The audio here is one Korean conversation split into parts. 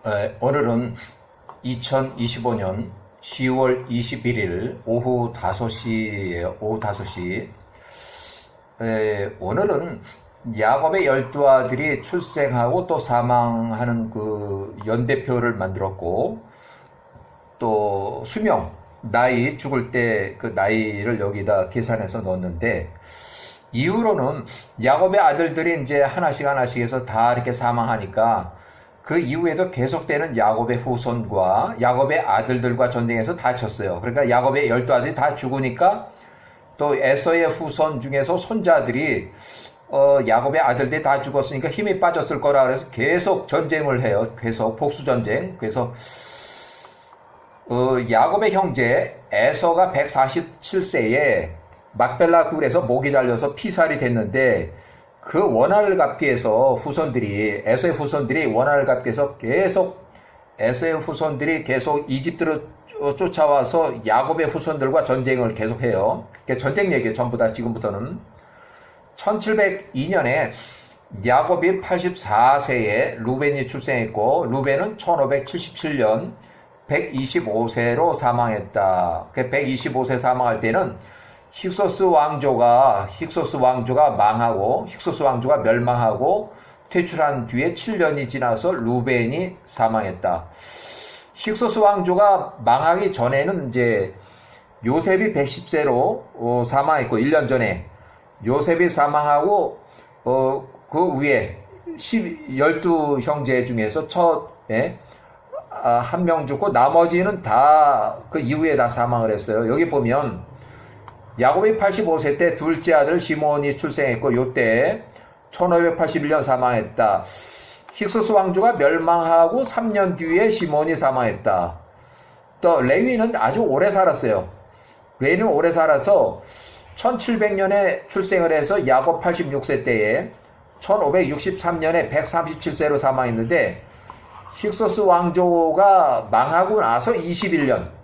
오늘은 2025년 10월 21일 오후 5시예요. 오후 5시. 오늘은 야곱의 12아들이 출생하고 또 사망하는 그 연대표를 만들었고, 또 수명, 나이, 죽을 때 그 나이를 여기다 계산해서 넣었는데, 이후로는 야곱의 아들들이 이제 하나씩 해서 다 이렇게 사망하니까 그 이후에도 계속되는 야곱의 후손과 야곱의 아들들과 전쟁에서 다 졌어요. 그러니까 야곱의 12아들이 다 죽으니까 또 에서의 후손 중에서 손자들이 야곱의 아들들이 다 죽었으니까 힘이 빠졌을 거라 그래서 계속 전쟁을 해요. 계속 복수전쟁. 그래서 야곱의 형제 에서가 147세에 막벨라 굴에서 목이 잘려서 피살이 됐는데, 그 원한을 갚기 위해서 에서의 후손들이 원한을 갚기 위해서 에서의 후손들이 계속 이집트로 쫓아와서 야곱의 후손들과 전쟁을 계속해요. 전쟁 얘기예요. 전부 다 지금부터는. 1702년에 야곱이 84세에 루벤이 출생했고, 루벤은 1577년 125세로 사망했다. 125세 사망할 때는 힉소스 왕조가 멸망하고 퇴출한 뒤에 7년이 지나서 루벤이 사망했다. 힉소스 왕조가 망하기 전에는 이제 요셉이 110세로 사망했고, 1년 전에 요셉이 사망하고 그 위에 12형제 중에서 한 명 죽고 나머지는 다 그 이후에 다 사망을 했어요. 여기 보면 야곱이 85세 때 둘째 아들 시몬이 출생했고, 요때 1581년 사망했다. 힉소스 왕조가 멸망하고 3년 뒤에 시몬이 사망했다. 또 레위는 아주 오래 살았어요. 레위는 오래 살아서 1700년에 출생을 해서 야곱 86세 때에 1563년에 137세로 사망했는데, 힉소스 왕조가 망하고 나서 21년에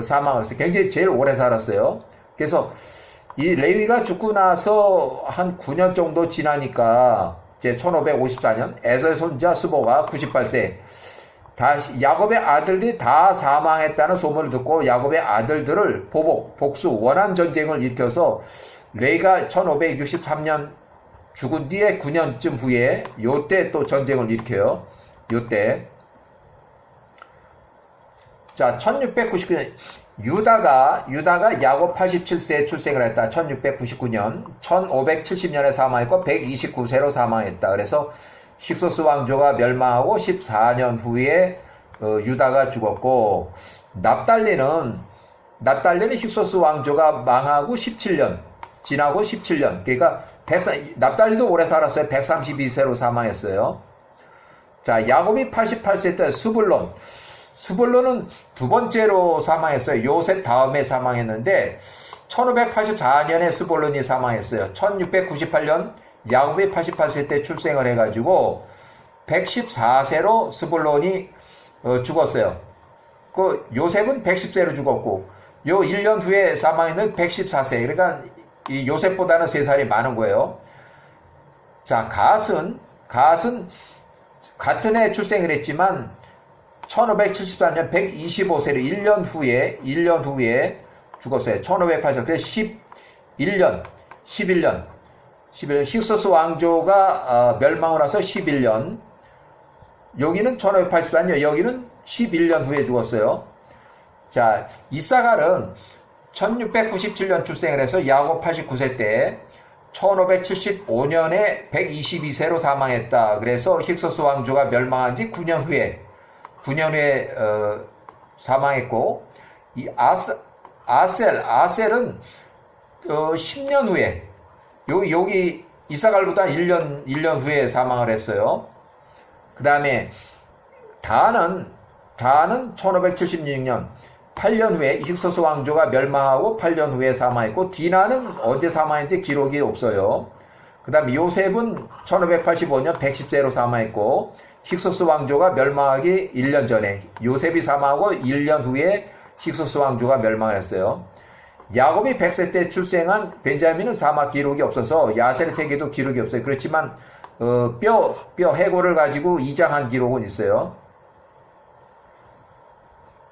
사망을 했어요. 굉장히 제일 오래 살았어요. 그래서 이 레위가 죽고 나서 한 9년 정도 지나니까 이제 1554년 에서의 손자 스보가 98세, 야곱의 아들들이 다 사망했다는 소문을 듣고 야곱의 아들들을 복수, 원한 전쟁을 일으켜서 레위가 1563년 죽은 뒤에 9년쯤 후에 요때 또 전쟁을 일으켜요. 요때. 자, 1699년 유다가 야곱 87세에 출생을 했다. 1699년 1570년에 사망했고 129세로 사망했다. 그래서 힉소스 왕조가 멸망하고 14년 후에 유다가 죽었고, 납달리는 힉소스 왕조가 망하고 17년 지나고 17년, 그러니까 납달리도 오래 살았어요. 132세로 사망했어요. 자, 야곱이 88세 때 스불론은 두 번째로 사망했어요. 요셉 다음에 사망했는데 1584년에 스불론이 사망했어요. 1698년 야곱이 88세 때 출생을 해가지고 114세로 스불론이 죽었어요. 그 요셉은 110세로 죽었고, 요 1년 후에 사망했는 114세. 그러니까 이 요셉보다는 3살이 많은 거예요. 자, 갓은 같은 해 출생을 했지만 1574년 125세로 1년 후에 죽었어요. 1580. 그래서 11년. 힉소스 왕조가 멸망을 해서 11년. 여기는 1584년, 여기는 11년 후에 죽었어요. 자, 이사갈은 1697년 출생을 해서 야곱 89세 때 1575년에 122세로 사망했다. 그래서 힉소스 왕조가 멸망한 지 9년 후에 사망했고, 이 아셀은 10년 후에, 여기 이사갈보다 1년 후에 사망을 했어요. 그 다음에 다는 1576년 8년 후에 힉소스 왕조가 멸망하고 8년 후에 사망했고, 디나는 언제 사망했는지 기록이 없어요. 그 다음 요셉은 1585년 110세로 사망했고, 힉소스 왕조가 멸망하기 1년 전에 요셉이 사망하고 1년 후에 힉소스 왕조가 멸망을 했어요. 야곱이 100세 때 출생한 벤자민은 사막 기록이 없어서 야셀 세계도 기록이 없어요. 그렇지만 뼈 해골을 가지고 이장한 기록은 있어요.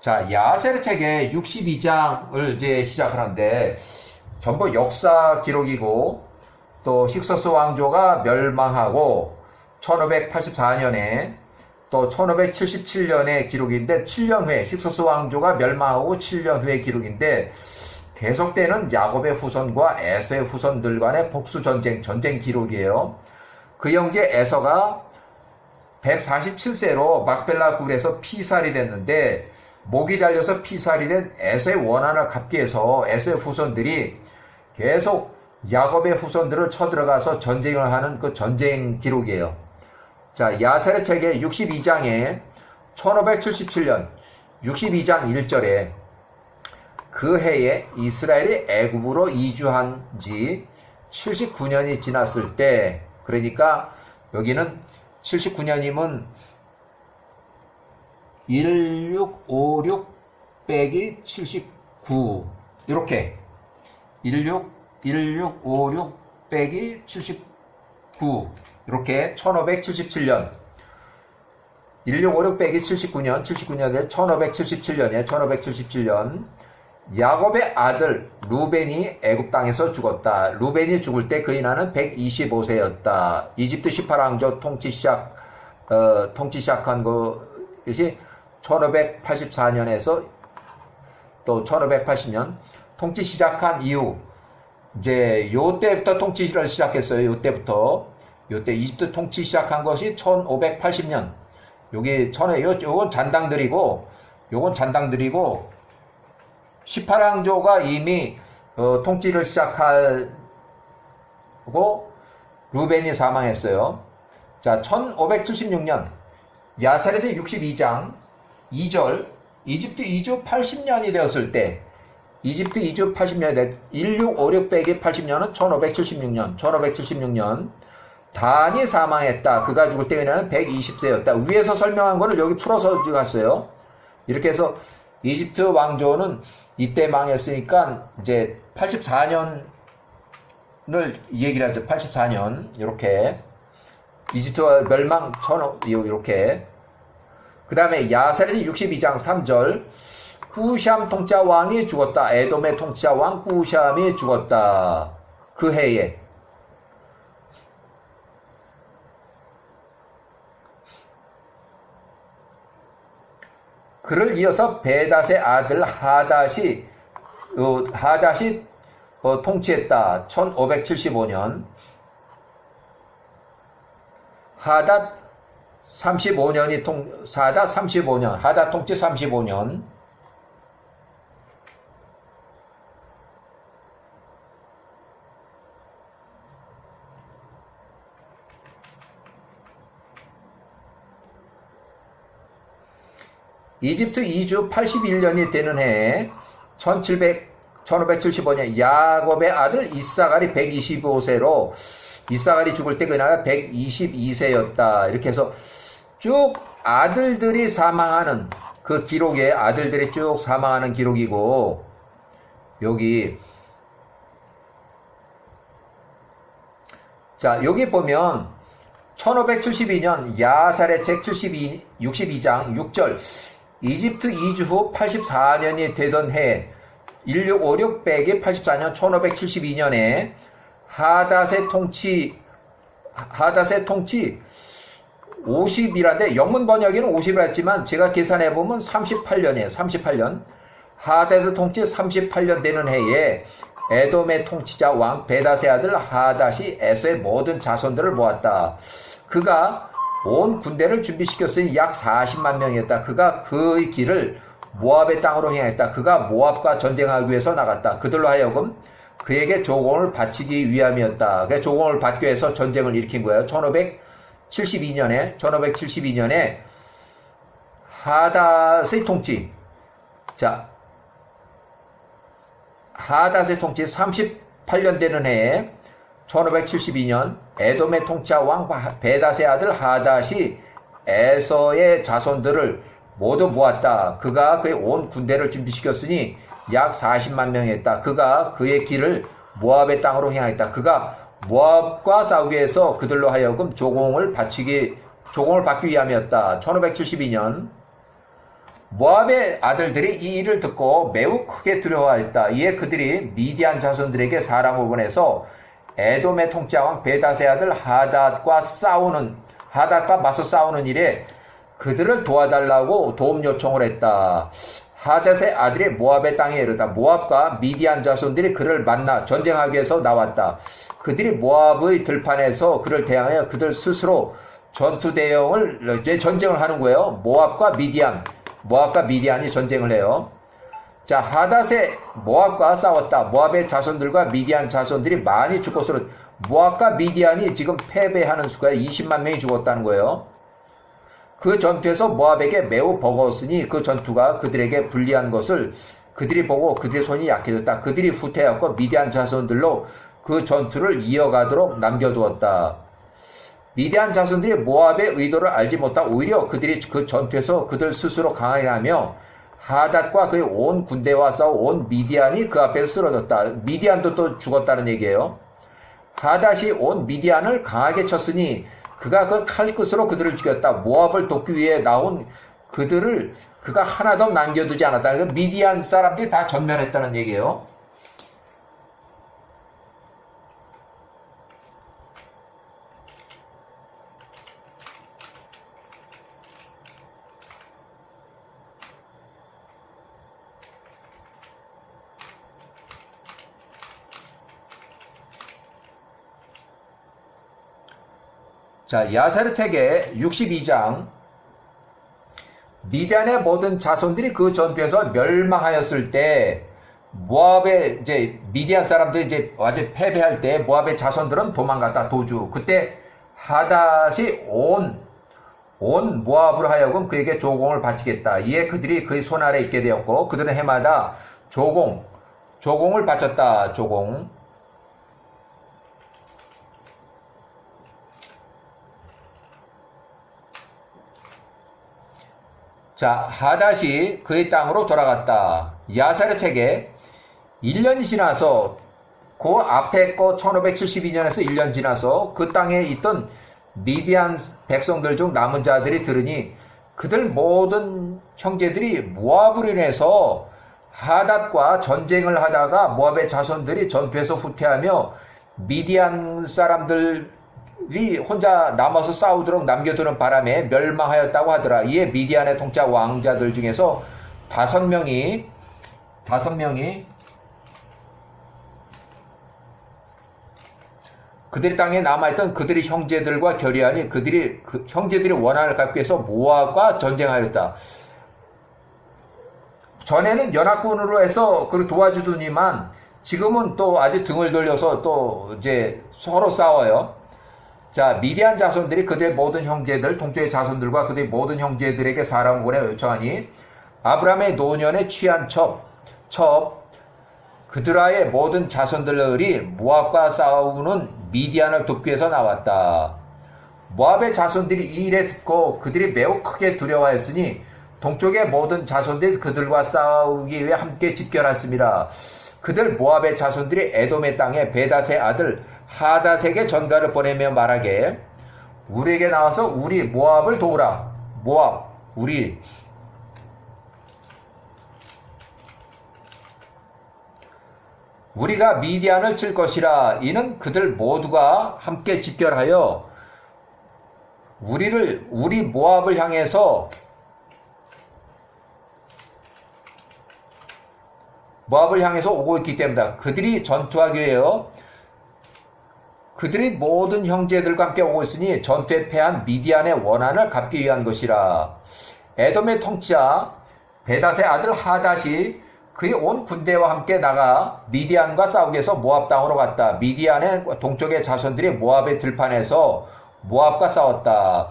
자, 야세르 책의 62장을 이제 시작을 하는데, 전부 역사 기록이고, 또 힉소스 왕조가 멸망하고, 1584년에, 또 1577년의 기록인데, 7년 후에, 힉소스 왕조가 멸망하고 7년 후의 기록인데, 계속되는 야곱의 후손과 에서의 후손들 간의 전쟁 기록이에요. 그 형제 에서가 147세로 막벨라 굴에서 피살이 됐는데, 목이 잘려서 피살이 된 에서의 원한을 갚기 위해서 에서의 후손들이 계속 야곱의 후손들을 쳐들어가서 전쟁을 하는 그 전쟁 기록이에요. 자, 야세르 책의 62장에 1577년 62장 1절에 그 해에 이스라엘이 애굽으로 이주한 지 79년이 지났을 때, 그러니까 여기는 79년이면 1656 빼기 79 이렇게 1656 빼기 79 이렇게 1577년 1656 빼기 79년에 1577년 야곱의 아들 루벤이 애굽 땅에서 죽었다. 루벤이 죽을 때 그의 나이는 125세였다. 이집트 18왕조 통치 시작한 것이 1584년에서 또 1580년 통치 시작한 이후 이제 요때부터 통치를 시작했어요. 요때 이집트 통치 시작한 것이 1580년. 요건 잔당들이고 18왕조가 이미 통치를 시작하고 루벤이 사망했어요. 자, 1576년 야살에서 62장 2절 이집트 이주 80년이 되었을 때 이집트 이주 80년이 1656 빼기 80년은 1576년 단이 사망했다. 그가 죽을 때 그녀는 120세였다. 위에서 설명한 거를 여기 풀어서 갔어요. 이렇게 해서 이집트 왕조는 이때 망했으니까 이제 84년을 얘기를 하죠. 84년 이렇게 이집트와 멸망 이렇게. 그 다음에 야살에서 62장 3절 후샴 통치자 왕이 죽었다. 에돔의 통치자 왕 후샴이 죽었다. 그 해에. 그를 이어서 베닷의 아들 하닷이 통치했다. 1575년. 하닷 35년이 하닷 통치 35년. 이집트 이주 81년이 되는 해에 1575년 야곱의 아들 이사갈이 125세로 이사갈이 죽을 때 그 나이가 122세였다. 이렇게 해서 쭉 아들들이 사망하는 그 기록에 아들들이 쭉 사망하는 기록이고 여기 자 여기 보면 1572년 야살의 책 62장 6절 이집트 이주 후 84년이 되던 해 1656 빼기 84년 1572년에 하닷의 통치 50이라는데 영문 번역에는 50이라 했지만 제가 계산해보면 38년이에요. 38년. 하닷의 통치 38년 되는 해에 에돔의 통치자 왕 베닷의 아들 하닷이 에서의 모든 자손들을 모았다. 그가 온 군대를 준비시켰으니 약 40만 명이었다. 그가 그의 길을 모압의 땅으로 향했다. 그가 모압과 전쟁하기 위해서 나갔다. 그들로 하여금 그에게 조공을 바치기 위함이었다. 그 조공을 받기 위해서 전쟁을 일으킨 거예요. 1572년에 하닷의 통치. 자, 하닷의 통치 38년 되는 해에 1572년 에돔의 통치자 왕 베닷의 아들 하닷이 에서의 자손들을 모두 모았다. 그가 그의 온 군대를 준비시켰으니 약 40만 명이었다. 그가 그의 길을 모압의 땅으로 향했다. 그가 모압과 싸우게 해서 그들로 하여금 조공을 받기 위함이었다. 1572년 모압의 아들들이 이 일을 듣고 매우 크게 두려워하였다. 이에 그들이 미디안 자손들에게 사람을 보내서 에돔의 통치왕 베닷의 아들 하닷과 맞서 싸우는 일에 그들을 도와달라고 도움 요청을 했다. 하닷의 아들이 모압의 땅에 이르다. 모압과 미디안 자손들이 그를 만나 전쟁하기 위해서 나왔다. 그들이 모압의 들판에서 그를 대항하여 그들 스스로 전쟁을 하는 거예요. 모압과 미디안이 전쟁을 해요. 자, 하닷의 모압과 싸웠다. 모압의 자손들과 미디안 자손들이 많이 죽었으로 모압과 미디안이 지금 패배하는 수가 20만 명이 죽었다는 거예요. 그 전투에서 모압에게 매우 버거웠으니 그 전투가 그들에게 불리한 것을 그들이 보고 그들의 손이 약해졌다. 그들이 후퇴하였고 미디안 자손들로 그 전투를 이어가도록 남겨두었다. 미디안 자손들이 모압의 의도를 알지 못하고 오히려 그들이 그 전투에서 그들 스스로 강하게 하며 하닷과 그의 온 군대와 싸워 온 미디안이 그 앞에서 쓰러졌다. 미디안도 또 죽었다는 얘기예요. 하닷이 온 미디안을 강하게 쳤으니 그가 그 칼끝으로 그들을 죽였다. 모압을 돕기 위해 나온 그들을 그가 하나도 남겨두지 않았다. 미디안 사람들이 다 전멸했다는 얘기예요. 자, 야사르 책의 62장 미디안의 모든 자손들이 그 전투에서 멸망하였을 때 모압의 이제 미디안 사람들이 이제 완전 패배할 때 모압의 자손들은 도망갔다. 도주. 그때 하닷이 온 모압으로 하여금 그에게 조공을 바치겠다. 이에 그들이 그의 손 아래 있게 되었고 그들은 해마다 조공을 바쳤다. 조공. 자, 하닷이 그의 땅으로 돌아갔다. 야사르 책에 1년이 지나서 그 앞에 거 1572년에서 1년 지나서 그 땅에 있던 미디안 백성들 중 남은 자들이 들으니 그들 모든 형제들이 모압으로 인해서 하닷과 전쟁을 하다가 모압의 자손들이 전투에서 후퇴하며 미디안 사람들 이 혼자 남아서 싸우도록 남겨두는 바람에 멸망하였다고 하더라. 이에 미디안의 통치 왕자들 중에서 다섯 명이 그들의 땅에 남아있던 그들의 형제들과 결의하니 형제들이 원한을 갖기 위해서 모압과 전쟁하였다. 전에는 연합군으로 해서 그를 도와주더니만 지금은 또 아주 등을 돌려서 또 이제 서로 싸워요. 자, 미디안 자손들이 그들의 모든 형제들, 동쪽의 자손들과 그들의 모든 형제들에게 사람을 보내 요청하니 아브라함의 노년에 취한 그드라의 모든 자손들이 모압과 싸우는 미디안을 돕기 위해서 나왔다. 모압의 자손들이 이 일에 듣고 그들이 매우 크게 두려워했으니 동쪽의 모든 자손들이 그들과 싸우기 위해 함께 집결했습니다. 그들 모압의 자손들이 에돔의 땅에 베닷의 아들 하닷에게 전가를 보내며 말하게 우리에게 나와서 우리 모압을 도우라. 모압 우리가 미디안을 칠 것이라. 이는 그들 모두가 함께 집결하여 우리 모압을 향해서 오고 있기 때문이다. 그들이 전투하기 위하여 그들이 모든 형제들과 함께 오고 있으니 전투에 패한 미디안의 원한을 갚기 위한 것이라. 에돔의 통치자 베닷의 아들 하닷이 그의 온 군대와 함께 나가 미디안과 싸우기 위해서 모압 땅으로 갔다. 미디안의 동쪽의 자손들이 모압의 들판에서 모압과 싸웠다.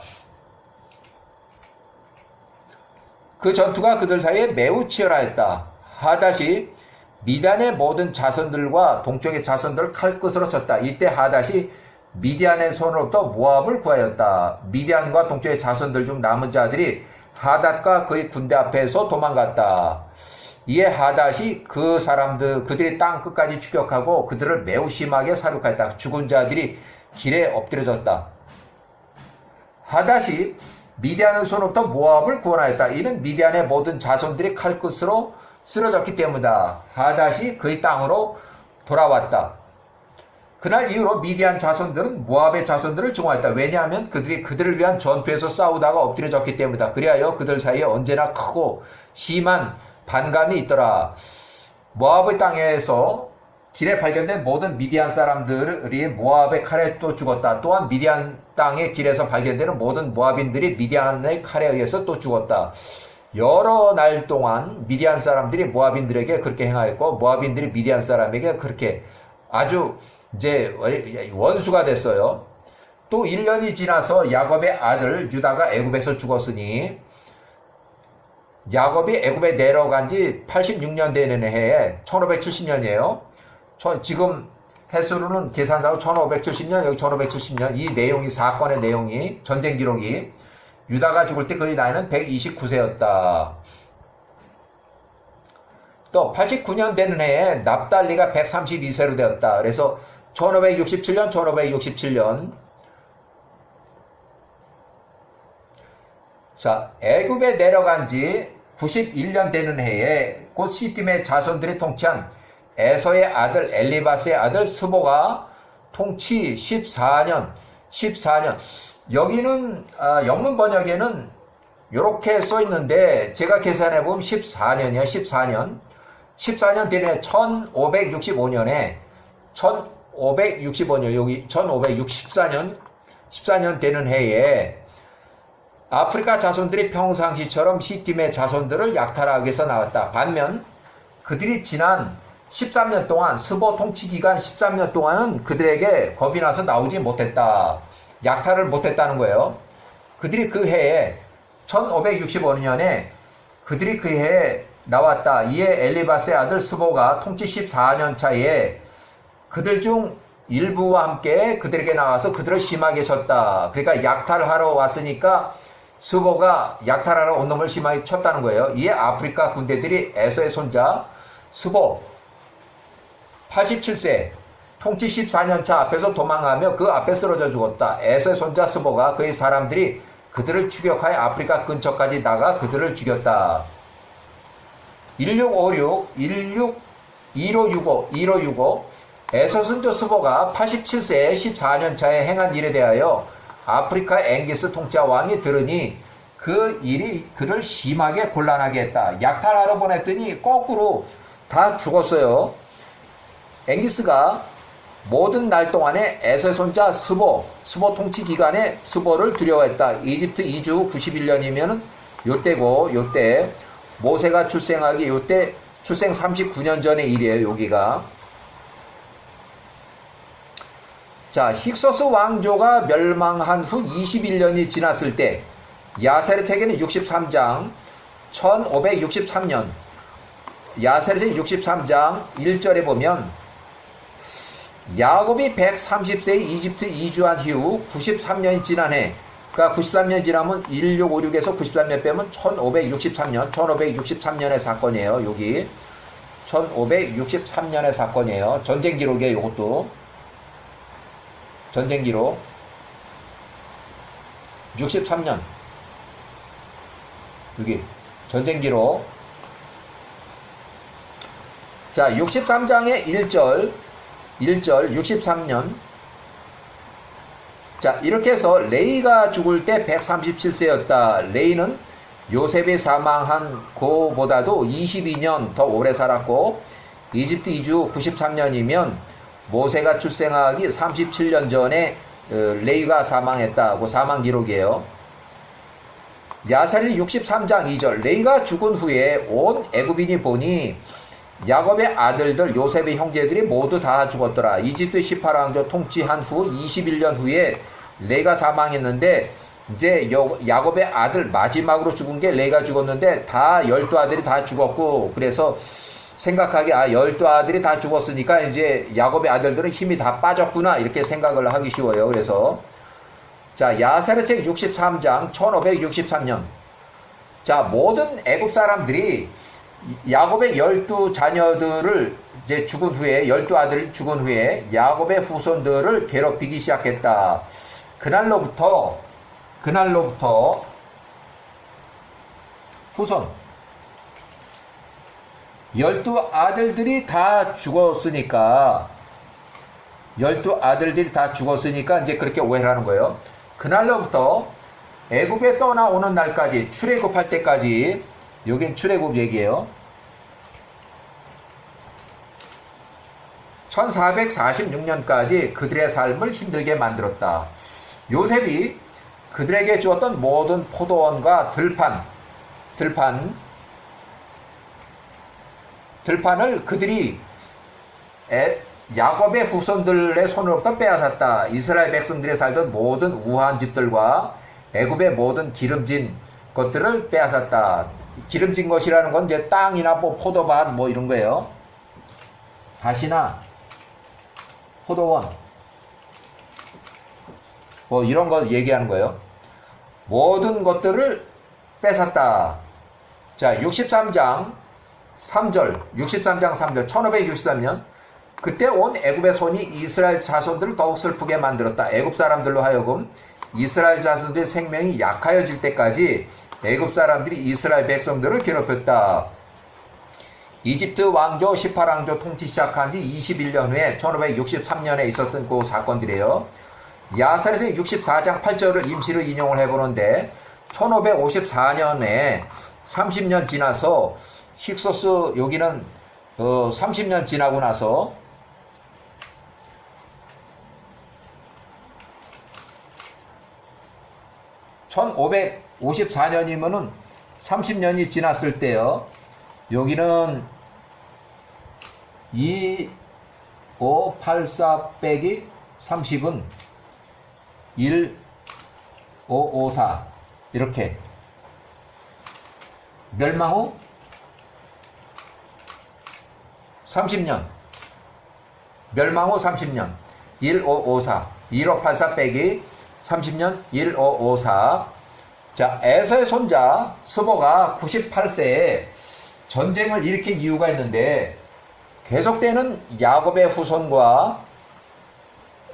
그 전투가 그들 사이에 매우 치열하였다. 하닷이 미디안의 모든 자손들과 동쪽의 자손들을 칼끝으로 쳤다. 이때 하닷이 미디안의 손으로부터 모압을 구하였다. 미디안과 동쪽의 자손들 중 남은 자들이 하닷과 그의 군대 앞에서 도망갔다. 이에 하닷이 그 사람들 그들의 땅 끝까지 추격하고 그들을 매우 심하게 사륙하였다. 죽은 자들이 길에 엎드려졌다. 하닷이 미디안의 손으로부터 모압을 구원하였다. 이는 미디안의 모든 자손들이 칼끝으로 쓰러졌기 때문이다. 하닷이 그의 땅으로 돌아왔다. 그날 이후로 미디안 자손들은 모압의 자손들을 증오했다. 왜냐하면 그들이 그들을 위한 전투에서 싸우다가 엎드려졌기 때문이다. 그리하여 그들 사이에 언제나 크고 심한 반감이 있더라. 모압의 땅에서 길에 발견된 모든 미디안 사람들이 모압의 칼에 또 죽었다. 또한 미디안 땅의 길에서 발견되는 모든 모압인들이 미디안의 칼에 의해서 또 죽었다. 여러 날 동안 미디안 사람들이 모압인들에게 그렇게 행하였고 모압인들이 미디안 사람에게 그렇게 아주 이제 원수가 됐어요. 또 1년이 지나서 야곱의 아들 유다가 애굽에서 죽었으니 야곱이 애굽에 내려간 지 86년 되는 해에 1570년이에요. 지금 해수로는 계산상으로 1570년, 여기 1570년, 이 내용이, 사건의 내용이, 전쟁 기록이, 유다가 죽을 때 그의 나이는 129세였다. 또 89년 되는 해에 납달리가 132세로 되었다. 그래서 1567년, 1567년. 자, 애굽에 내려간 지 91년 되는 해에 곧 시팀의 자손들이 통치한 에서의 아들 엘리바스의 아들 스보가 통치 14년. 여기는 영문 번역에는 이렇게 써 있는데 제가 계산해 보면 14년이야. 14년 되네. 1565년에 1565년 여기 1564년 14년 되는 해에 아프리카 자손들이 평상시처럼 시팀의 자손들을 약탈하기 위해서 나왔다. 반면 그들이 지난 13년 동안 스보 통치 기간 13년 동안은 그들에게 겁이 나서 나오지 못했다. 약탈을 못했다는 거예요. 그들이 그 해에 1565년에 그들이 그 해에 나왔다. 이에 엘리바스의 아들 스보가 통치 14년 차에 그들 중 일부와 함께 그들에게 나와서 그들을 심하게 쳤다. 그러니까 약탈하러 왔으니까 스보가 약탈하러 온 놈을 심하게 쳤다는 거예요. 이에 아프리카 군대들이 에서의 손자 스보 87세 통치 14년 차 앞에서 도망하며 그 앞에 쓰러져 죽었다. 에서의 손자 스보가 그의 사람들이 그들을 추격하여 아프리카 근처까지 나가 그들을 죽였다. 1565 에서 손자 스보가 87세에 14년 차에 행한 일에 대하여 아프리카 앵기스 통치자 왕이 들으니 그 일이 그를 심하게 곤란하게 했다. 약탈하러 보냈더니 거꾸로 다 죽었어요. 앵기스가 모든 날 동안에 에서의 손자 스보 통치 기간에 스보를 두려워했다. 이집트 이주 91년이면 요때 모세가 출생하기 요때 출생 39년 전의 일이에요. 여기가. 자, 힉소스 왕조가 멸망한 후 21년이 지났을 때 야세르 책에는 63장 1563년 야세르 책 63장 1절에 보면 야곱이 130세에 이집트 이주한 이후 93년이 지난 해, 그러니까 93년 지나면 1656에서 93년 빼면 1563년의 사건이에요. 여기 1563년의 사건이에요. 전쟁 기록이에요. 이것도 전쟁 기록 63년 여기 전쟁 기록. 자, 63장의 1절 63년. 자, 이렇게 해서 레이가 죽을 때 137세였다. 레이는 요셉이 사망한 그보다도 22년 더 오래 살았고 이집트 이주 93년이면 모세가 출생하기 37년 전에 레이가 사망했다고 사망 기록이에요. 야사리 63장 2절 레이가 죽은 후에 온 애굽인이 보니 야곱의 아들들 요셉의 형제들이 모두 다 죽었더라. 이집트 18왕조 통치한 후 21년 후에 레이가 사망했는데 이제 야곱의 아들 마지막으로 죽은 게 레이가 죽었는데 다 12아들이 다 죽었고 그래서 생각하기에 12아들이 다 죽었으니까 이제 야곱의 아들들은 힘이 다 빠졌구나 이렇게 생각을 하기 쉬워요. 그래서 자, 야세르책 63장 1563년. 자, 모든 애굽 사람들이 야곱의 12자녀들을 이제 죽은 후에 12아들이 죽은 후에 야곱의 후손들을 괴롭히기 시작했다. 그날로부터 후손 12아들들이 다 죽었으니까 이제 그렇게 오해를 하는 거예요. 그날로부터 애굽에 떠나오는 날까지 출애굽할 때까지, 여긴 출애굽 얘기예요. 1446년까지 그들의 삶을 힘들게 만들었다. 요셉이 그들에게 주었던 모든 포도원과 들판을 그들이 야곱의 후손들의 손으로부터 빼앗았다. 이스라엘 백성들이 살던 모든 우한 집들과 애굽의 모든 기름진 것들을 빼앗았다. 기름진 것이라는 건 이제 땅이나 뭐 포도밭 뭐 이런 거예요. 밭이나 포도원 뭐 이런 거 얘기하는 거예요. 모든 것들을 뺏었다. 자, 63장 3절 1563년 그때 온 애굽의 손이 이스라엘 자손들을 더욱 슬프게 만들었다. 애굽 사람들로 하여금 이스라엘 자손들의 생명이 약하여질 때까지 애굽 사람들이 이스라엘 백성들을 괴롭혔다. 이집트 왕조 18왕조 통치 시작한 지 21년 후에 1563년에 있었던 그 사건들이에요. 야살에서 64장 8절을 임시로 인용을 해보는데 1554년에 30년 지나서 힉소스 여기는 30년 지나고 나서 1554년이면은 30년이 지났을 때요. 여기는 2584 빼기 30은 1554 이렇게 멸망 후 30년 멸망 후 30년 1554 1584 빼기 30년 1554. 자, 에서의 손자 스보가 98세에 전쟁을 일으킨 이유가 있는데 계속되는 야곱의 후손과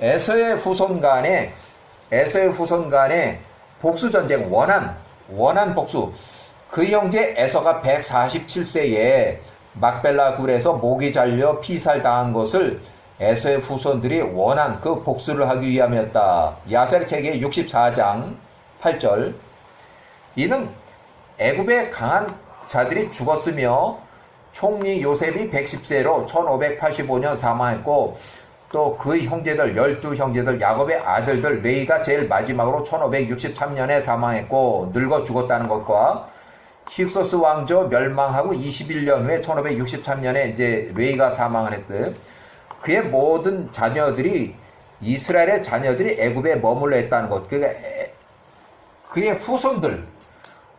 에서의 후손 간의 복수 전쟁, 원한 복수. 그 형제 에서가 147세에 막벨라 굴에서 목이 잘려 피살당한 것을 에서의 후손들이 원한 그 복수를 하기 위함이었다. 야셀 책의 64장 8절. 이는 애굽의 강한 자들이 죽었으며 총리 요셉이 110세로 1585년 사망했고 또 그 형제들 12형제들 야곱의 아들들 레이가 제일 마지막으로 1563년에 사망했고 늙어 죽었다는 것과 힉소스 왕조 멸망하고 21년 후에 1563년에 이제 레이가 사망을 했듯 그의 모든 자녀들이 이스라엘의 자녀들이 애굽에 머물러 있다는 것. 그러니까 그의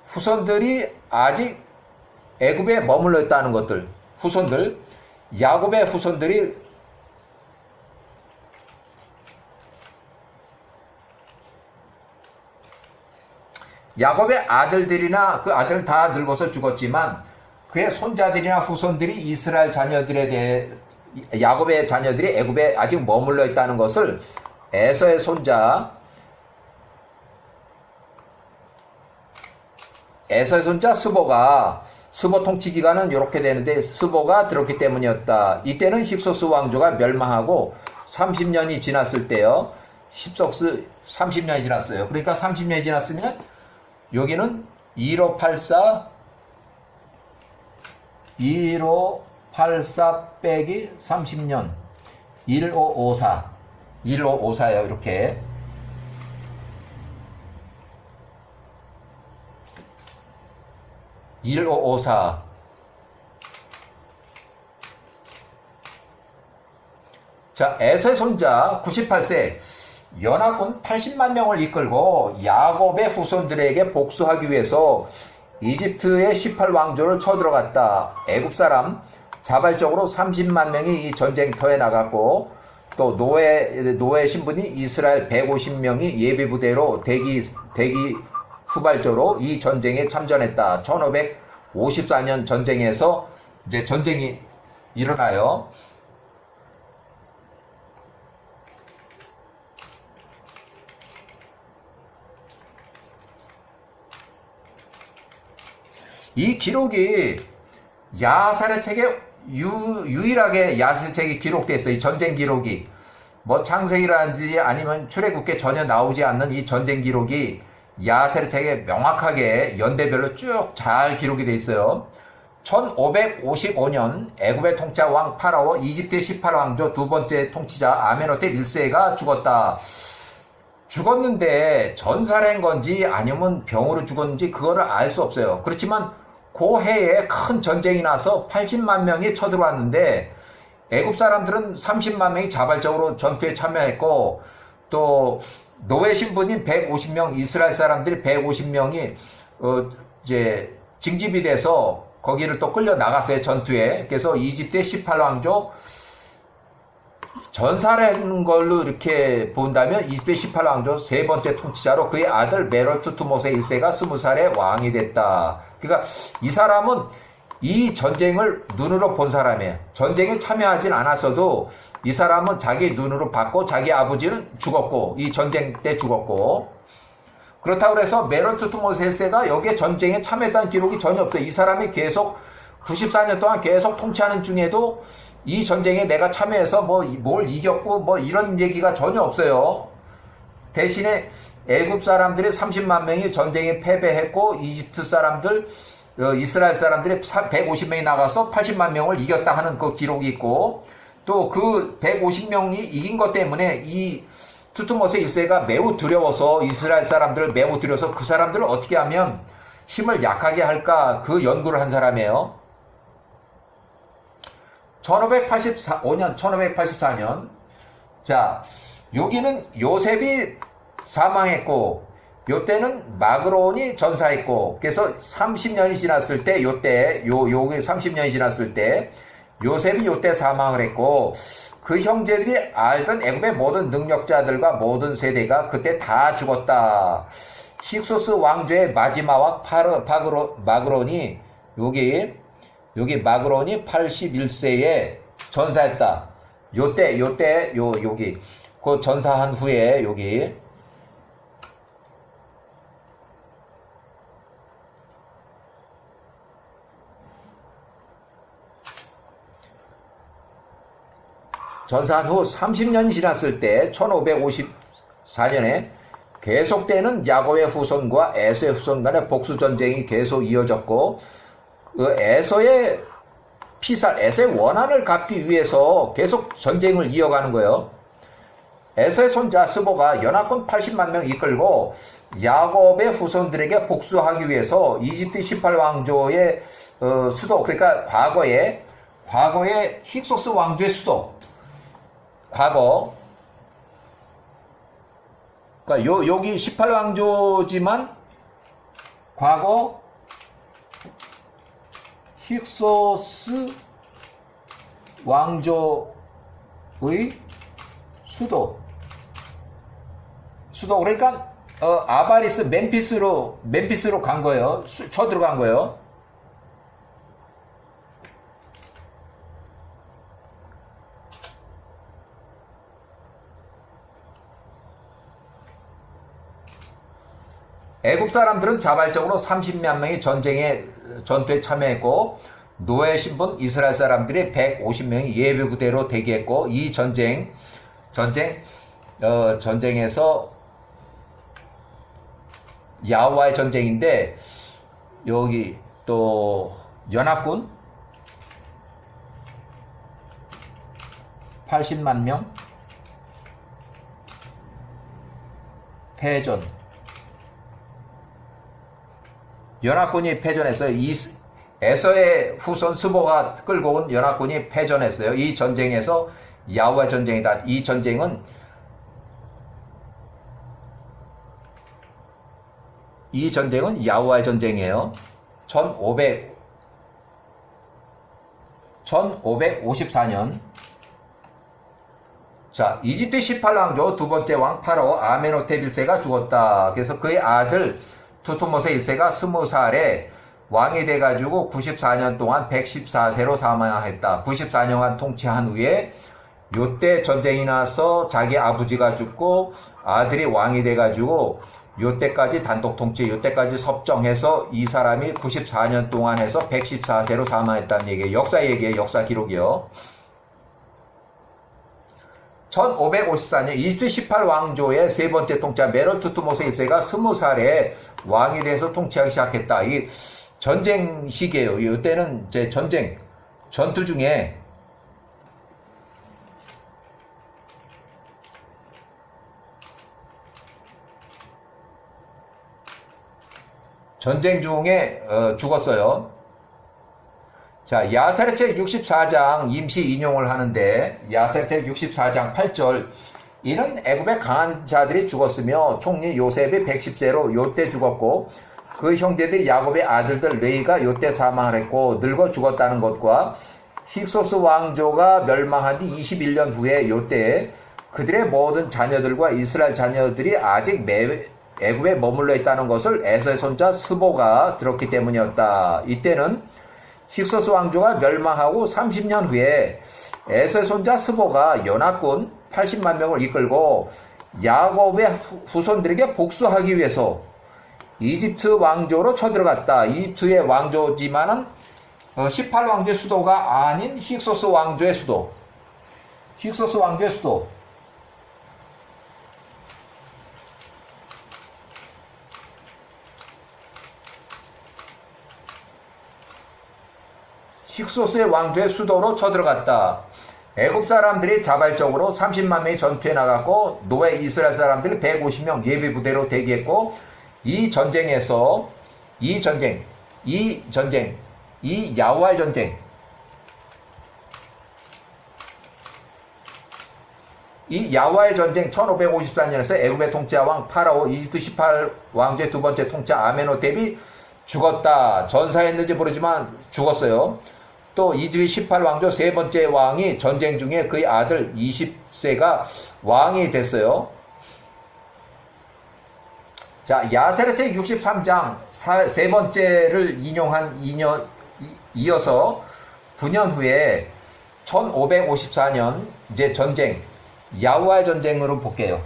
후손들이 아직 애굽에 머물러 있다는 것들. 야곱의 후손들이 야곱의 아들들이나 그 아들은 다 늙어서 죽었지만 그의 손자들이나 후손들이 이스라엘 자녀들에 대해 야곱의 자녀들이 애굽에 아직 머물러 있다는 것을 에서의 손자 스보 통치 기간은 이렇게 되는데 스보가 들었기 때문이었다. 이때는 힉소스 왕조가 멸망하고 30년이 지났을 때요. 힉소스 30년이 지났어요. 그러니까 30년이 지났으면 여기는 1584 빼기 30년 1554예요. 이렇게 자, 에서의 손자 98세 연합군 80만 명을 이끌고 야곱의 후손들에게 복수하기 위해서 이집트의 18왕조를 쳐들어갔다. 애굽 사람 자발적으로 30만 명이 이 전쟁터에 나갔고 또 노예 신분이 이스라엘 150명이 예비부대로 대기 후발조로 이 전쟁에 참전했다. 54년 전쟁에서 이제 전쟁이 일어나요. 이 기록이 야살의 책에 유일하게 야살의 책이 기록되어 있어요. 이 전쟁 기록이. 뭐 창세기라든지 아니면 출애굽기에 전혀 나오지 않는 이 전쟁 기록이 야살의 책에 명확하게 연대별로 쭉 잘 기록이 되어 있어요. 1555년 애굽의 통치자 왕 파라오 이집트 18왕조 두 번째 통치자 아메노테 1세가 죽었다. 죽었는데 전사를 한 건지 아니면 병으로 죽었는지 그거를 알 수 없어요. 그렇지만 그 해에 큰 전쟁이 나서 80만 명이 쳐들어왔는데 애굽 사람들은 30만 명이 자발적으로 전투에 참여했고 또 노예 신분인 150명 이스라엘 사람들이 150명이 이제 징집이 돼서 거기를 또 끌려 나갔어요. 전투에. 그래서 이집트의 18왕조 전사를 했는 걸로 이렇게 본다면 이집트의 18왕조 세 번째 통치자로 그의 아들 메로투트모세 1세가 20살에 왕이 됐다. 그러니까 이 사람은 이 전쟁을 눈으로 본 사람이에요. 전쟁에 참여하진 않았어도 이 사람은 자기 눈으로 봤고 자기 아버지는 죽었고 이 전쟁 때 죽었고 그렇다고 해서 메로투트모세 1세가 여기에 전쟁에 참여했다는 기록이 전혀 없어요. 이 사람이 계속 94년 동안 계속 통치하는 중에도 이 전쟁에 내가 참여해서 뭘 이겼고 뭐 이런 얘기가 전혀 없어요. 대신에 애굽 사람들이 30만 명이 전쟁에 패배했고 이집트 사람들 이스라엘 사람들이 150명이 나가서 80만 명을 이겼다 하는 그 기록이 있고 또 그 150명이 이긴 것 때문에 이 투트모세 1세가 매우 두려워서 이스라엘 사람들을 매우 두려워서 그 사람들을 어떻게 하면 힘을 약하게 할까 그 연구를 한 사람이에요. 1585년 1584년 자 여기는 요셉이 사망했고 요때는 마그론이 전사했고 그래서 30년이 지났을 때 요때 요게 30년이 지났을 때 요셉이 요때 사망을 했고 그 형제들이 알던 애굽의 모든 능력자들과 모든 세대가 그때 다 죽었다. 힉소스 왕조의 마지막 마그론이 여기 마그론이 81세에 전사했다. 요때 여기 그 전사한 후에 여기 전사한 후 30년이 지났을 때 1554년에 계속되는 야곱의 후손과 에서의 후손 간의 복수 전쟁이 계속 이어졌고 그 에서의 원한을 갚기 위해서 계속 전쟁을 이어가는 거예요. 에서의 손자 스보가 연합군 80만 명 이끌고 야곱의 후손들에게 복수하기 위해서 이집트 18왕조의 수도 그러니까 과거의 힉소스 왕조의 수도 그러니까 여기 18왕조지만 과거 힉소스 왕조의 수도 그러니까 아바리스 멤피스로 간 거예요. 쳐들어간 거예요. 애굽 사람들은 자발적으로 30만 명이 전투에 참여했고 노예 신분 이스라엘 사람들이 150명이 예비 부대로 대기했고 이 전쟁에서 야호와의 전쟁인데 여기 또 연합군 80만 명 패전 연합군이 패전했어요. 에서의 후손 스보가 끌고 온 연합군이 패전했어요. 이 전쟁에서 야호와의 전쟁이다. 이 전쟁은 야호와의 전쟁이에요. 1554년 자 이집트 18왕조 두 번째 왕 파라오 아메노테 1세가 죽었다. 그래서 그의 아들 투트모세 1세가 20살에 왕이 돼가지고 94년 동안 114세로 사망했다. 94년간 통치한 후에 요때 전쟁이 나서 자기 아버지가 죽고 아들이 왕이 돼가지고 요때까지 단독 통치, 요때까지 섭정해서 이 사람이 94년 동안 해서 114세로 사망했다는 얘기예요. 역사 얘기예요. 역사 기록이요. 1554년 이집트 18왕조의 세 번째 통치자 메르투트모스 1세가 20살에 왕이 돼서 통치하기 시작했다. 이 전쟁 시기예요. 이때는 이제 전투 중에 죽었어요. 자, 야사랴책 64장 임시 인용을 하는데 야사랴책 64장 8절 이는 애굽의 강한 자들이 죽었으며 총리 요셉이 110세로 요때 죽었고 그 형제들이 야곱의 아들들 레이가 요때 사망을 했고 늙어 죽었다는 것과 힉소스 왕조가 멸망한 뒤 21년 후에 요때 그들의 모든 자녀들과 이스라엘 자녀들이 아직 애굽에 머물러 있다는 것을 에서의 손자 스보가 들었기 때문이었다. 이때는 힉소스 왕조가 멸망하고 30년 후에 에서의 손자 스보가 연합군 80만 명을 이끌고 야곱의 후손들에게 복수하기 위해서 이집트 왕조로 쳐들어갔다. 이집트의 왕조지만은 18왕조의 수도가 아닌 힉소스 왕조의 수도. 힉소스 왕조의 수도. 힉소스의 왕조의 수도로 쳐들어갔다. 애굽 사람들이 자발적으로 30만 명이 전투에 나갔고 노예 이스라엘 사람들이 150명 예비 부대로 대기했고 이 야후와의 전쟁 이 야후와의 전쟁 1554년에서 애굽의 통치자 왕 파라오 이집트 18왕조의 두 번째 통치자 아메노텝이 죽었다. 전사했는지 모르지만 죽었어요. 또 이집트 18왕조 세 번째 왕이 전쟁 중에 그의 아들 20세가 왕이 됐어요. 자, 야사랴책 63장 세 번째를 이어서 9년 후에 1554년 이제 전쟁 야후와의 전쟁으로 볼게요.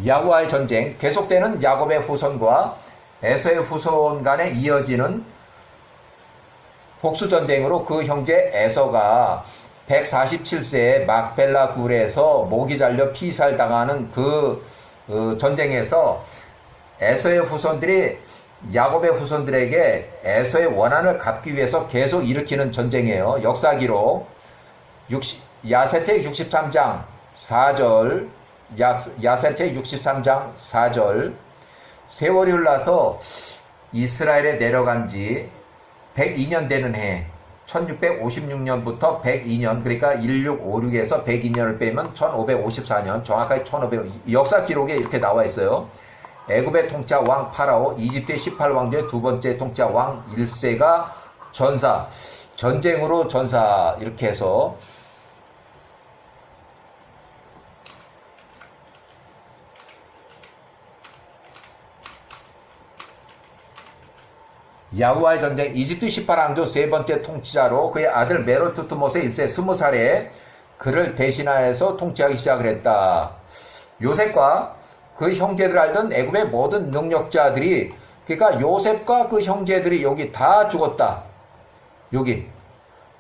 야후와의 전쟁 계속되는 야곱의 후손과 에서의 후손 간에 이어지는 복수전쟁으로 그 형제 에서가 147세에 막벨라 굴에서 목이 잘려 피살당하는 그 전쟁에서 에서의 후손들이 야곱의 후손들에게 에서의 원한을 갚기 위해서 계속 일으키는 전쟁이에요. 역사기록 야사랴책 63장 4절 야사랴책 63장 4절 세월이 흘러서 이스라엘에 내려간 지 102년 되는 해 1656년부터 102년 그러니까 1656에서 102년을 빼면 1554년 정확하게 1500 역사 기록에 이렇게 나와 있어요. 애굽의 통치자 왕 파라오 이집트의 18왕조의 두 번째 통치자 왕 1세가 전쟁으로 전사 이렇게 해서 야후와의 전쟁 이집트 18왕조 세 번째 통치자로 그의 아들 메르투트모스 1세 20살에 그를 대신하여서 통치하기 시작을 했다. 요셉과 그 형제들 알던 애굽의 모든 능력자들이 그러니까 요셉과 그 형제들이 여기 다 죽었다. 여기.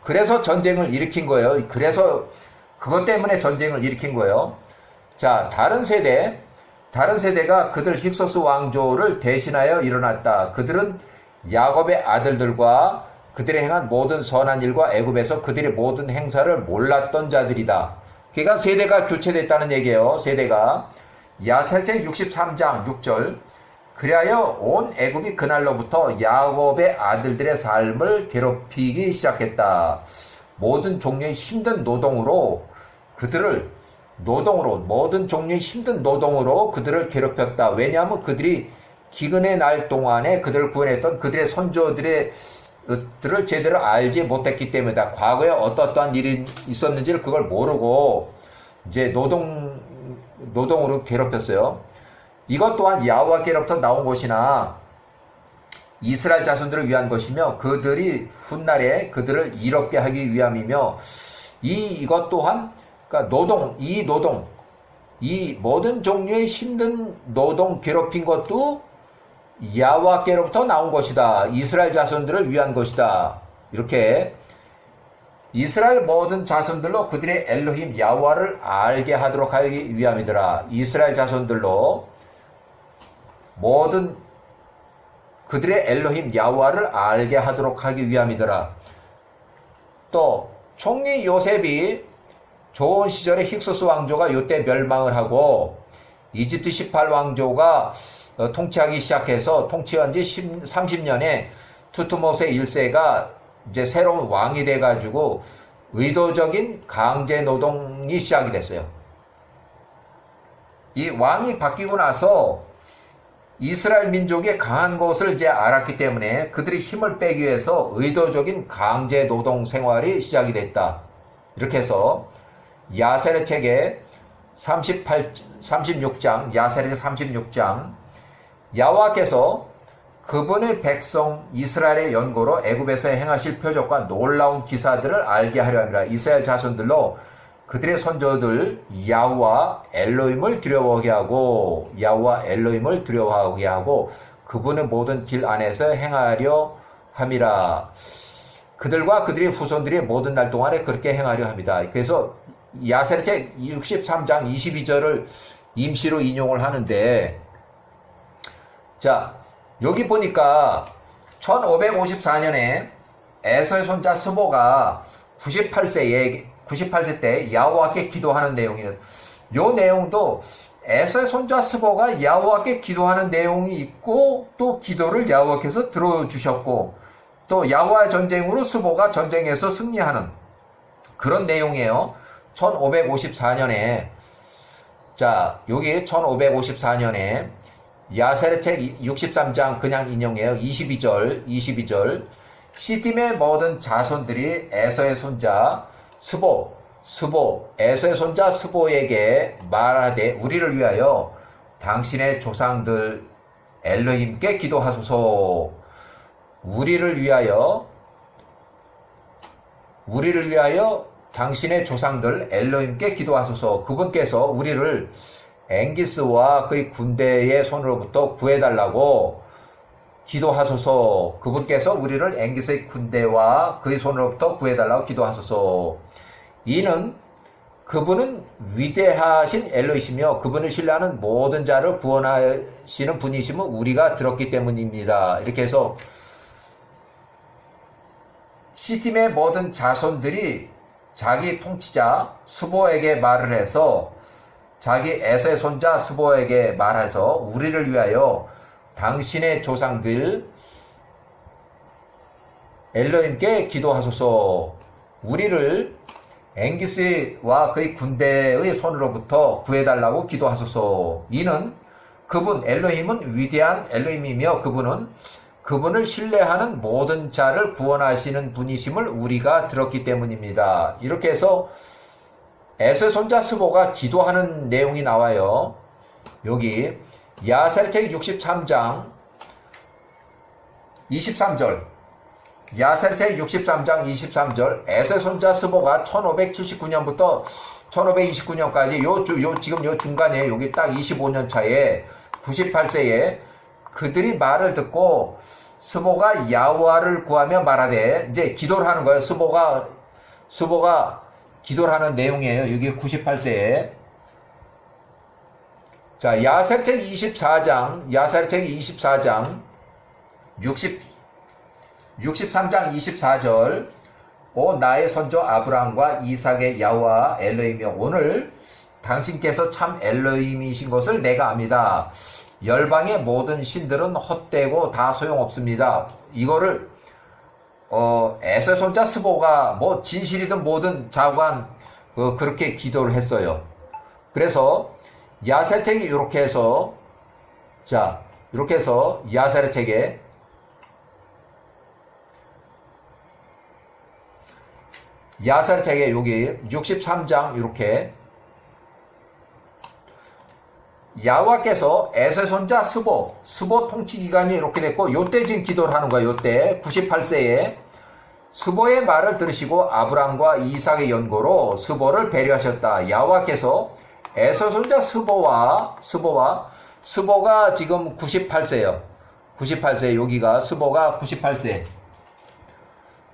그래서 전쟁을 일으킨 거예요. 그래서 그것 때문에 전쟁을 일으킨 거예요. 자, 다른 세대가 그들 힉소스 왕조를 대신하여 일어났다. 그들은 야곱의 아들들과 그들의 행한 모든 선한 일과 애굽에서 그들의 모든 행사를 몰랐던 자들이다. 그러니까 세대가 교체됐다는 얘기예요. 세대가. 야사랴책 63장 6절 그리하여 온 애굽이 그날로부터 야곱의 아들들의 삶을 괴롭히기 시작했다. 모든 종류의 힘든 노동으로 모든 종류의 힘든 노동으로 그들을 괴롭혔다. 왜냐하면 그들이 기근의 날 동안에 그들을 구원했던 그들의 선조들을 제대로 알지 못했기 때문이다. 과거에 어떠한 일이 있었는지를 그걸 모르고 이제 노동으로 괴롭혔어요. 이것 또한 여호와께로부터 나온 것이나 이스라엘 자손들을 위한 것이며 그들이 훗날에 그들을 이롭게 하기 위함이며 이것 또한 그러니까 이 모든 종류의 힘든 노동 괴롭힌 것도 여호와께로부터 나온 것이다. 이스라엘 자손들을 위한 것이다. 이렇게 이스라엘 모든 자손들로 그들의 엘로힘 여호와를 알게 하도록 하기 위함이더라. 이스라엘 자손들로 모든 그들의 엘로힘 여호와를 알게 하도록 하기 위함이더라. 또 총리 요셉이 좋은 시절에 힉소스 왕조가 요때 멸망을 하고 이집트 18왕조가 통치하기 시작해서 통치한 지 30년에 투트모세 1세가 이제 새로운 왕이 돼가지고 의도적인 강제 노동이 시작이 됐어요. 이 왕이 바뀌고 나서 이스라엘 민족의 강한 것을 이제 알았기 때문에 그들이 힘을 빼기 위해서 의도적인 강제 노동 생활이 시작이 됐다. 이렇게 해서 야세르 책의 36장, 야세르 36장, 여호와께서 그분의 백성 이스라엘의 연고로 애굽에서 행하실 표적과 놀라운 기사들을 알게 하려 합니다. 이스라엘 자손들로 그들의 선조들 야후와 엘로힘을 두려워하게 하고 그분의 모든 길 안에서 행하려 함이라. 그들과 그들의 후손들이 모든 날 동안에 그렇게 행하려 합니다. 그래서 야세르책 63장 22절을 임시로 인용을 하는데, 자 여기 보니까 1554년에 에서의 손자 스보가 98세 때 여호와께 기도하는 내용이에요. 요 내용도 에서의 손자 스보가 여호와께 기도하는 내용이 있고 또 기도를 여호와께서 들어주셨고 또 여호와의 전쟁으로 스보가 전쟁에서 승리하는 그런 내용이에요. 1554년에 자 여기 1554년에 야세르책 63장 그냥 인용해요. 22절 시딤의 모든 자손들이 에서의 손자 에서의 손자 스보에게 말하되 우리를 위하여 당신의 조상들 엘로힘께 기도하소서. 우리를 위하여 당신의 조상들 엘로힘께 기도하소서. 그분께서 우리를 엥기스와 그의 군대의 손으로부터 구해달라고 기도하소서. 그분께서 우리를 엥기스의 군대와 그의 손으로부터 구해달라고 기도하소서. 이는 그분은 위대하신 엘로히시며 그분을 신뢰하는 모든 자를 구원하시는 분이심을 우리가 들었기 때문입니다. 이렇게 해서 시딤의 모든 자손들이 자기 통치자 스보에게 말을 해서 자기 에서의 손자 스보에게 말해서 우리를 위하여 당신의 조상들 엘로힘께 기도하소서. 우리를 엥기스와 그의 군대의 손으로부터 구해달라고 기도하소서. 이는 그분 엘로힘은 위대한 엘로힘이며 그분을 신뢰하는 모든 자를 구원하시는 분이심을 우리가 들었기 때문입니다. 이렇게 해서 에서의 손자 스보가 기도하는 내용이 나와요. 여기 야세르책 63장 23절 야세르책 63장 23절 에서의 손자 스보가 1579년부터 1529년까지 지금 요 중간에 여기 딱 25년 차에 98세에 그들이 말을 듣고 스보가 야호와를 구하며 말하되 이제 기도를 하는 거예요. 스보가 기도를 하는 내용이에요. 여기 98세에 자 야세르책 24장 63장 24절 오 나의 선조 아브라함과 이삭의 야호와 엘로힘이여 오늘 당신께서 참 엘로힘이신 것을 내가 압니다. 열방의 모든 신들은 헛되고 다 소용없습니다. 이거를 에서의 손자 스보가 뭐 진실이든 뭐든 자관 그렇게 기도를 했어요. 그래서 야세르책이 이렇게 해서 야세르책에 여기 63장 이렇게 야와께서 에서의 손자 스보 통치 기간이 이렇게 됐고, 요때 지금 기도를 하는 거야. 요때 98세에 스보의 말을 들으시고 아브람과 이삭의 연고로 스보를 배려하셨다. 야와께서 에서의 손자 스보가 지금 98세예요. 98세, 여기가 스보가 98세.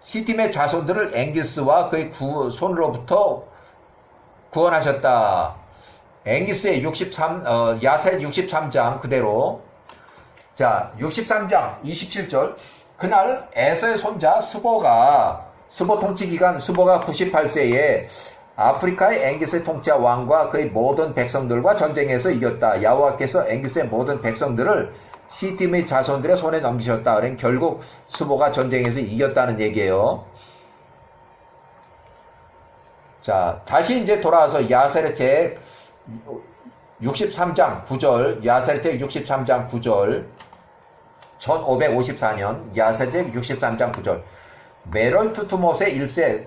시팀의 자손들을 앵기스와 그의 손으로부터 구원하셨다. 앵기스의 야셀 63장 그대로. 자, 63장 27절. 그날 에서의 손자 스보 통치 기간 스보가 98세에 아프리카의 앵기스의 통치자 왕과 그의 모든 백성들과 전쟁에서 이겼다. 야호와께서 앵기스의 모든 백성들을 시팀의 자손들의 손에 넘기셨다. 그러니까 결국 스보가 전쟁에서 이겼다는 얘기예요. 자, 다시 이제 돌아와서 야셀의 책 63장 9절, 야셀의 책 63장 9절, 1554년 야셀의 책 63장 9절. 메롤투투못의 1세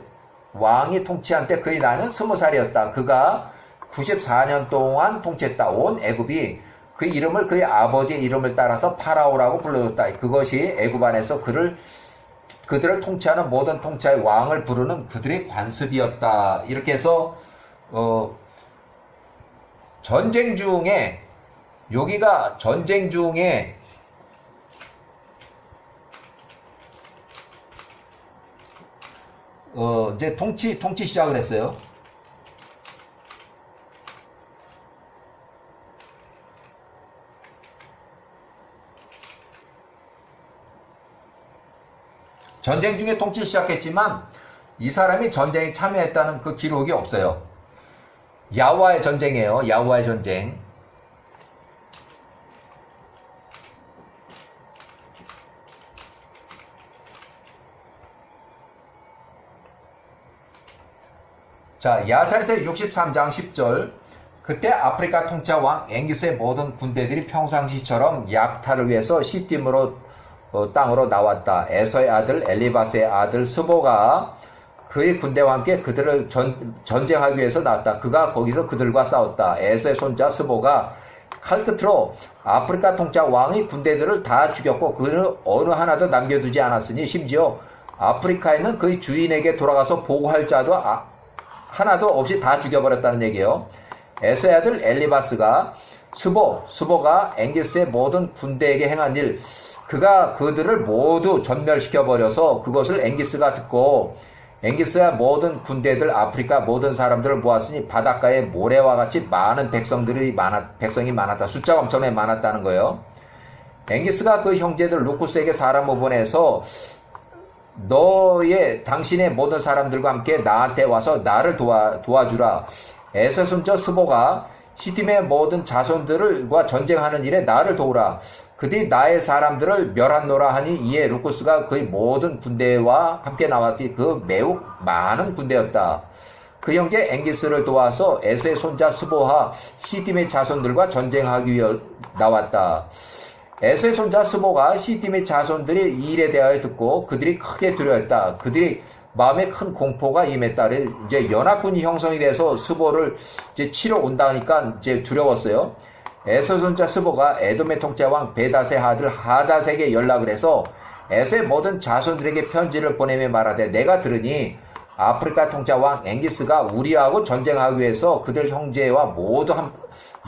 왕이 통치한 때 그의 나이는 20살이었다. 그가 94년 동안 통치했다. 온 애굽이 그 이름을 그의 아버지의 이름을 따라서 파라오라고 불러줬다. 그것이 애굽 안에서 그들을 통치하는 모든 통치자의 왕을 부르는 그들의 관습이었다. 이렇게 해서 전쟁 중에, 여기가 전쟁 중에 이제 통치 시작을 했어요. 전쟁 중에 통치 시작했지만 이 사람이 전쟁에 참여했다는 그 기록이 없어요. 야후와의 전쟁이에요. 야후와의 전쟁. 자, 야살세 63장 10절. 그때 아프리카 통치자 왕 앵기스의 모든 군대들이 평상시처럼 약탈을 위해서 시팀으로 땅으로 나왔다. 에서의 아들 엘리바스의 아들 스보가 그의 군대와 함께 그들을 전쟁하기 위해서 나왔다. 그가 거기서 그들과 싸웠다. 에서의 손자 스보가 칼끝으로 아프리카 통치자 왕의 군대들을 다 죽였고 그는 어느 하나도 남겨두지 않았으니 심지어 아프리카에는 그의 주인에게 돌아가서 보고할 자도 하나도 없이 다 죽여버렸다는 얘기예요. 에서의 아들 엘리바스가 스보가 앵기스의 모든 군대에게 행한 일, 그가 그들을 모두 전멸시켜버려서 그것을 앵기스가 듣고 앵기스가 모든 군대들 아프리카 모든 사람들을 모았으니 바닷가에 모래와 같이 많은 백성이 많았다. 숫자가 엄청나게 많았다는 거예요. 앵기스가 그 형제들 루쿠스에게 사람을 보내서 당신의 모든 사람들과 함께 나한테 와서 나를 도와주라. 에서의 손자 스보가 시팀의 모든 자손들과 전쟁하는 일에 나를 도우라. 그들이 나의 사람들을 멸하노라 하니 이에 루쿠스가 그의 모든 군대와 함께 나왔으니 그 매우 많은 군대였다. 그 형제 앵기스를 도와서 에서의 손자 스보와 시팀의 자손들과 전쟁하기 위해 나왔다. 에서의 손자 스보가 시팀의 자손들이 이 일에 대하여 듣고 그들이 크게 두려웠다. 그들이 마음에 큰 공포가 임했다. 이제 연합군이 형성이 돼서 스보를 이제 치러 온다니까 이제 두려웠어요. 에서의 손자 스보가 에돔의 통치자왕 베닷의 아들 하닷에게 연락을 해서 에서의 모든 자손들에게 편지를 보내며 말하되 내가 들으니 아프리카 통치자왕 앵기스가 우리하고 전쟁하기 위해서 그들 형제와 모두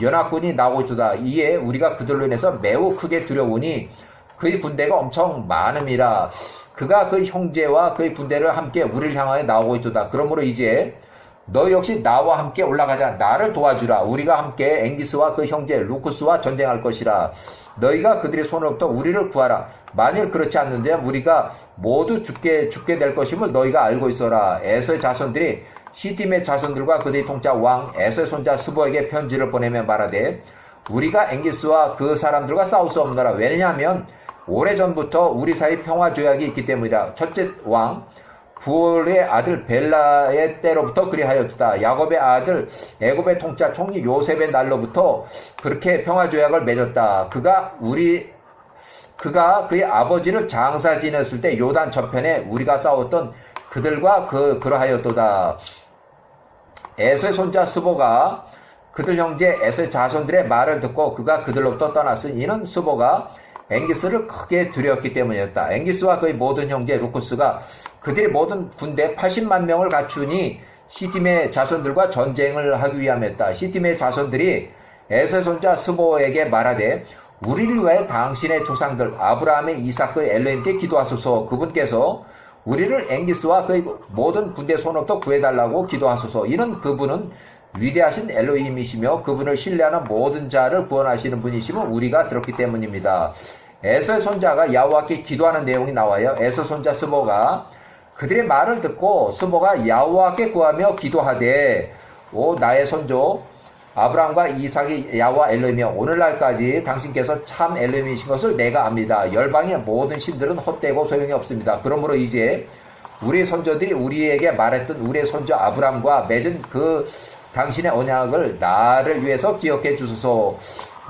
연합군이 나오고 있도다. 이에 우리가 그들로 인해서 매우 크게 두려우니 그의 군대가 엄청 많음이라. 그가 그 형제와 그의 군대를 함께 우리를 향하여 나오고 있도다. 그러므로 이제 너 역시 나와 함께 올라가자. 나를 도와주라. 우리가 함께 앵기스와 그 형제 루쿠스와 전쟁할 것이라. 너희가 그들의 손으로부터 우리를 구하라. 만일 그렇지 않는다면 우리가 모두 죽게 될 것임을 너희가 알고 있어라. 에서의 자손들이 시팀의 자손들과 그들의 통치자 왕 에서의 손자 스보에게 편지를 보내며 말하되 우리가 앵기스와 그 사람들과 싸울 수 없노라. 왜냐하면 오래전부터 우리 사이 평화조약이 있기 때문이다. 첫째 왕 부올의 아들 벨라의 때로부터 그리하였다. 야곱의 아들 애굽의 통치자 총리 요셉의 날로부터 그렇게 평화조약을 맺었다. 그가 그의 아버지를 장사 지냈을 때 요단 저편에 우리가 싸웠던 그들과 그러하였도다. 에서의 손자 스보가 그들 형제 에서의 자손들의 말을 듣고 그가 그들로부터 떠났으니 이는 스보가 앵기스를 크게 두려웠기 때문이었다. 앵기스와 그의 모든 형제 루쿠스가 그들의 모든 군대 80만 명을 갖추니 시딤의 자손들과 전쟁을 하기 위함이었다. 시딤의 자손들이 에서의 손자 스보에게 말하되 우리를 위하여 당신의 조상들 아브라함의 이삭의 엘로힘께 기도하소서. 그분께서 우리를 앵기스와 그의 모든 군대 손으로부터 구해달라고 기도하소서. 이는 그분은 위대하신 엘로힘이시며 그분을 신뢰하는 모든 자를 구원하시는 분이시면 우리가 들었기 때문입니다. 에서의 손자가 야호와께 기도하는 내용이 나와요. 에서 손자 스보가 그들의 말을 듣고 스보가 야호와께 구하며 기도하되 오 나의 손조 아브라함과 이삭이 야호와 엘로힘이여 오늘날까지 당신께서 참 엘로힘이신 것을 내가 압니다. 열방의 모든 신들은 헛되고 소용이 없습니다. 그러므로 이제 우리 손조들이 우리에게 말했던 우리의 손조 아브라함과 맺은 그 당신의 언약을 나를 위해서 기억해 주소서.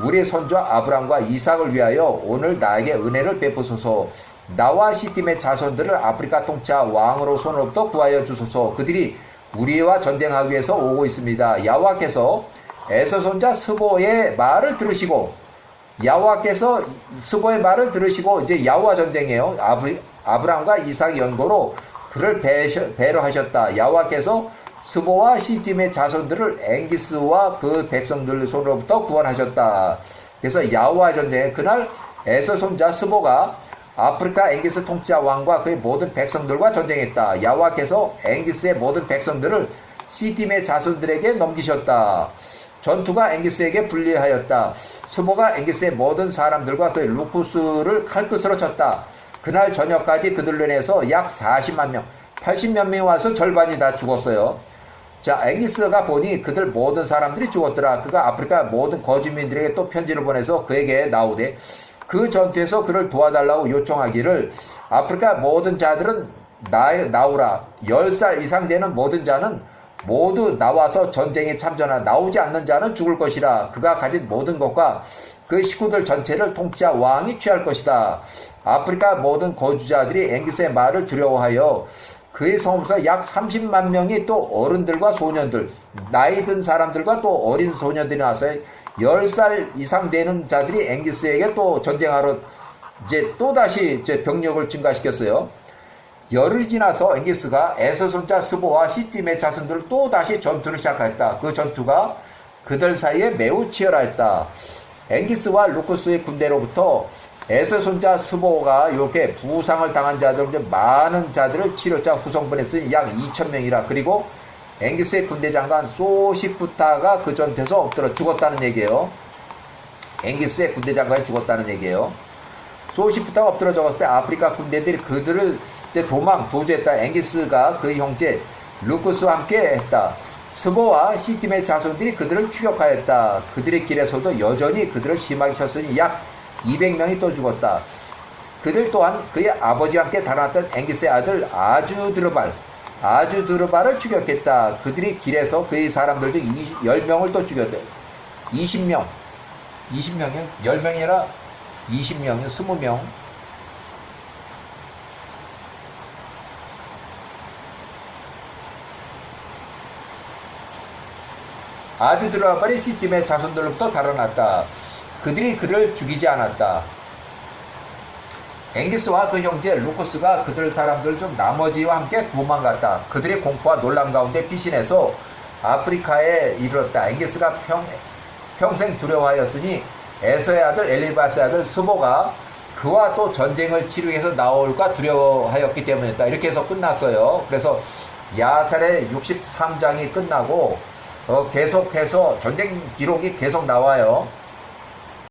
우리의 손주 아브라함과 이삭을 위하여 오늘 나에게 은혜를 베푸소서. 나와 시딤의 자손들을 아프리카 통치자 왕으로 손으로부터 구하여 주소서. 그들이 우리와 전쟁하기 위해서 오고 있습니다. 야호와께서 에서 손자 스보의 말을 들으시고 야호와께서 스보의 말을 들으시고 이제 야호와 전쟁이에요. 아브라함과 이삭의 연고로 그를 배려하셨다. 야호와께서 스보와 시딤의 자손들을 앵기스와 그 백성들 손으로부터 구원하셨다. 그래서 야호와 전쟁에 그날 에서 손자 스보가 아프리카 앵기스 통치자 왕과 그의 모든 백성들과 전쟁했다. 야호와께서 앵기스의 모든 백성들을 시딤의 자손들에게 넘기셨다. 전투가 앵기스에게 불리하였다. 스보가 앵기스의 모든 사람들과 그의 루쿠스를 칼끝으로 쳤다. 그날 저녁까지 그들로 인해서 약 40만 명, 80몇 명이 와서 절반이 다 죽었어요. 자, 앵기스가 보니 그들 모든 사람들이 죽었더라. 그가 아프리카 모든 거주민들에게 또 편지를 보내서 그에게 나오되 그 전투에서 그를 도와달라고 요청하기를 아프리카 모든 자들은 나오라. 10살 이상 되는 모든 자는 모두 나와서 전쟁에 참전하라. 나오지 않는 자는 죽을 것이라. 그가 가진 모든 것과 그 식구들 전체를 통치자 왕이 취할 것이다. 아프리카 모든 거주자들이 앵기스의 말을 두려워하여 그의 성으로서 약 30만 명이 또 어른들과 소년들, 나이 든 사람들과 또 어린 소년들이 나서 10살 이상 되는 자들이 앵기스에게 또 전쟁하러 이제 또다시 이제 병력을 증가시켰어요. 열흘이 지나서 앵기스가 에서 손자 스보와 시딤의 자손들을 또다시 전투를 시작했다. 그 전투가 그들 사이에 매우 치열하였다. 앵기스와 루쿠스의 군대로부터 에서 손자 스보가 이렇게 부상을 당한 자들, 많은 자들을 치료자 후송보냈으니 약 2,000명이라. 그리고 앵기스의 군대 장관 소시푸타가 그 전투에서 엎드려 죽었다는 얘기예요. 앵기스의 군대 장관이 죽었다는 얘기예요. 소시푸타가 엎드려 죽었을 때 아프리카 군대들이 그들을 도주했다. 앵기스가 그의 형제 루쿠스와 함께 했다. 스보와 시딤의 자손들이 그들을 추격하였다. 그들의 길에서도 여전히 그들을 심하게 쳤으니 약 200명이 또 죽었다. 그들 또한 그의 아버지와 함께 달아났던 앵기스의 아들 아주드르발을 추격했다. 그들이 길에서 그의 사람들 중 10명을 또 죽였다. 20명이요? 10명이 아니라 20명이요? 20명. 아주드르발이 시딤의 자손들로부터 달아났다. 그들이 그를 죽이지 않았다. 앵기스와 그 형제 루쿠스가 그들 사람들 중 나머지와 함께 도망갔다. 그들의 공포와 놀람 가운데 피신해서 아프리카에 이르렀다. 앵기스가 평생 두려워하였으니 에서의 아들 엘리바스의 아들 스보가 그와 또 전쟁을 치르기 위해서 나올까 두려워하였기 때문이었다. 이렇게 해서 끝났어요. 그래서 야살의 63장이 끝나고 계속해서 전쟁 기록이 계속 나와요.